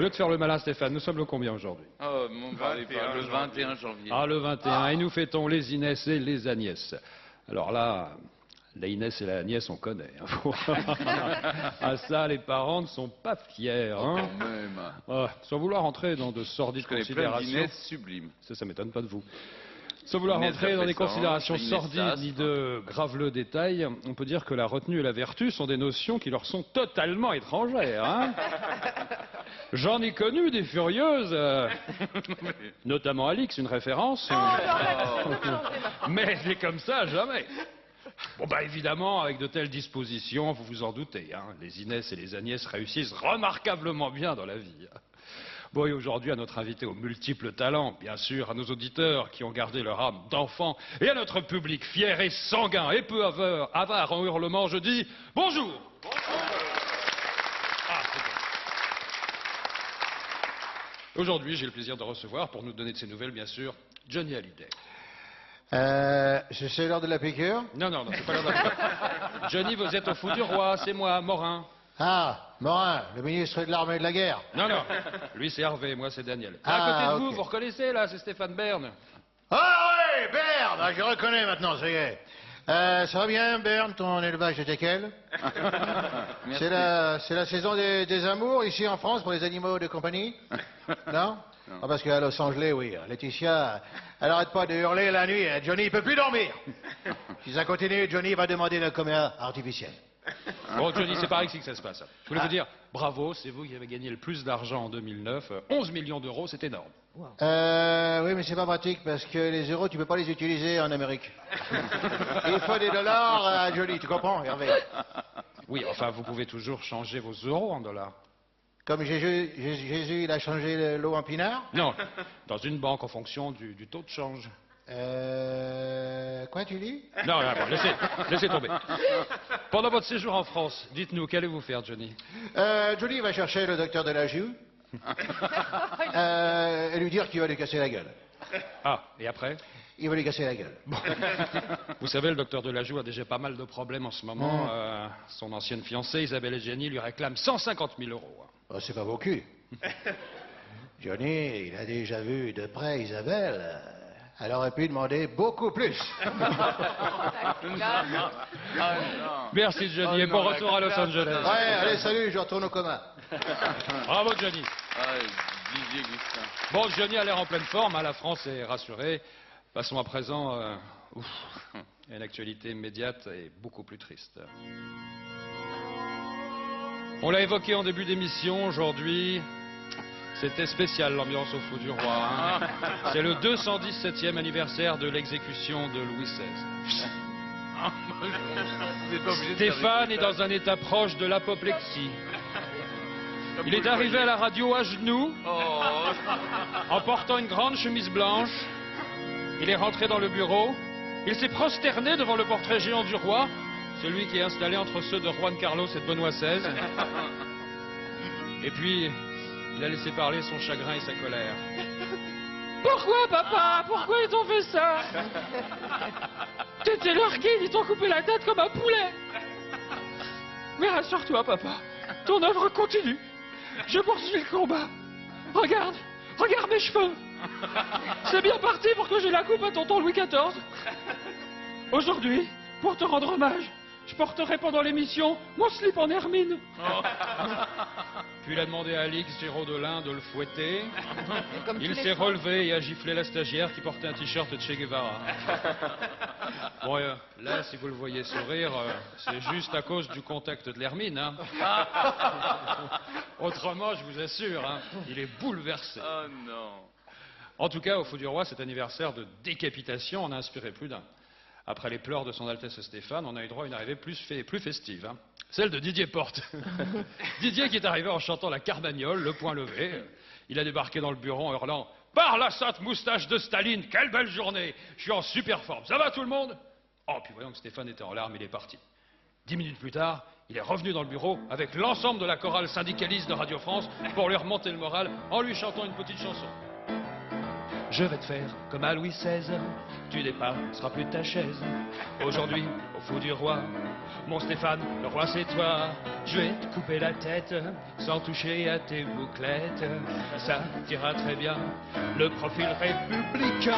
Au lieu de faire le malin, Stéphane, nous sommes le combien aujourd'hui? Oh, mon parlez pas, le 21 janvier. Ah, le 21, et nous fêtons les Inès et les Agnès. Alors là, la Inès et la Agnès, on connaît. Ah ça, les parents ne sont pas fiers. Hein. Quand même. Sans vouloir entrer dans de sordides Je connais plein considérations. d'Inès sublimes. Ça m'étonne pas de vous. Sans vouloir Inès rentrer dans des Lapressant, considérations Inès sordides Sastre. ni de graveleux détails, on peut dire que la retenue et la vertu sont des notions qui leur sont totalement étrangères. Hein. J'en ai connu des furieuses, notamment Alix, une référence. Mais c'est comme ça, jamais. Bon, bah évidemment, avec de telles dispositions, vous vous en doutez, hein, les Inès et les Agnès réussissent remarquablement bien dans la vie. Bon, et aujourd'hui, à notre invité aux multiples talents, bien sûr, à nos auditeurs qui ont gardé leur âme d'enfant, et à notre public fier et sanguin et peu avare en hurlements, je dis bonjour. Ah, c'est bon. Aujourd'hui, j'ai le plaisir de recevoir, pour nous donner de ses nouvelles, bien sûr, Johnny Hallyday. C'est l'heure de la piqûre? Non, c'est pas l'heure d'aller. Johnny, vous êtes au Fou du Roi, c'est moi, Morin. Ah, Morin, le ministre de l'armée et de la guerre. Non, lui c'est Hervé, moi c'est Daniel. Ah, À côté de vous, ok. vous reconnaissez là, c'est Stéphane Bern. Ah oui, Berne, je reconnais maintenant, ça y est. Ça va bien, Berne, ton élevage de teckel? Merci. C'est la saison des amours ici en France pour les animaux de compagnie? Non? Ah, parce qu'à Los Angeles, oui, Laetitia, elle arrête pas de hurler la nuit, et Johnny, il peut plus dormir. Si ça continue, Johnny va demander le commun artificiel. Bon, Johnny, c'est par ici que ça se passe. Je voulais vous dire, bravo, c'est vous qui avez gagné le plus d'argent en 2009. 11 millions d'euros, c'est énorme. Oui, mais c'est pas pratique parce que les euros, tu peux pas les utiliser en Amérique. Il faut des dollars, Johnny, tu comprends, Hervé? Oui, enfin, vous pouvez toujours changer vos euros en dollars. Comme Jésus, il a changé l'eau en pinard? Non, dans une banque en fonction du taux de change. Quoi tu dis? Non, bon, laissez tomber. Pendant votre séjour en France, dites-nous, qu'allez-vous faire, Johnny? Johnny va chercher le docteur de la Joue et lui dire qu'il va lui casser la gueule. Ah, et après? Il va lui casser la gueule. Vous savez, le docteur Delajoux a déjà pas mal de problèmes en ce moment. Son ancienne fiancée, Isabelle Egiani, lui réclame 150 000 euros. Oh, c'est pas beaucoup. Johnny, il a déjà vu de près Isabelle. Elle aurait pu demander beaucoup plus. Merci, Johnny, et bon retour à Los Angeles. Ouais, allez, salut, je retourne au commun. Bravo, Johnny. Ah, Didier Gustin. Bon, Johnny a l'air en pleine forme, hein, la France est rassurée. Passons à présent à une actualité immédiate et beaucoup plus triste. On l'a évoqué en début d'émission, aujourd'hui, c'était spécial l'ambiance au Fou du Roi. Hein. C'est le 217e anniversaire de l'exécution de Louis XVI. Vous êtes pas obligé de Stéphane est dans un état proche de l'apoplexie. Il est arrivé à la radio à genoux, Oh, en portant une grande chemise blanche. Il est rentré dans le bureau. Il s'est prosterné devant le portrait géant du roi, celui qui est installé entre ceux de Juan Carlos et de Benoît XVI. Et puis, il a laissé parler son chagrin et sa colère. Pourquoi, papa? Pourquoi ils ont fait ça? T'étais leur guide, ils t'ont coupé la tête comme un poulet. Mais rassure-toi, papa. Ton œuvre continue. Je poursuis le combat. Regarde mes cheveux. C'est bien parti pour que j'ai la coupe à tonton Louis XIV. Aujourd'hui, pour te rendre hommage, je porterai pendant l'émission mon slip en hermine. Puis il a demandé à Alix Géraud-Delin de le fouetter. Il s'est relevé et a giflé la stagiaire qui portait un t-shirt de Che Guevara. Bon, là, si vous le voyez sourire, c'est juste à cause du contact de l'hermine. Hein. Autrement, je vous assure, hein, il est bouleversé. oh non. En tout cas, au Fou du Roi, cet anniversaire de décapitation en a inspiré plus d'un. Après les pleurs de son Altesse Stéphane, on a eu droit à une arrivée plus festive. Hein. Celle de Didier Porte. Didier qui est arrivé en chantant la Carmagnole, le poing levé. Il a débarqué dans le bureau en hurlant « Par la sainte moustache de Staline, quelle belle journée! Je suis en super forme. Ça va tout le monde ?» Oh, puis voyant que Stéphane était en larmes, il est parti. 10 minutes plus tard, il est revenu dans le bureau avec l'ensemble de la chorale syndicaliste de Radio France pour lui remonter le moral en lui chantant une petite chanson. Je vais te faire comme à Louis XVI, tu dépasseras plus de ta chaise. Aujourd'hui, au fou du roi, mon Stéphane, le roi c'est toi. Je vais te couper la tête, sans toucher à tes bouclettes. Ça t'ira très bien, le profil républicain.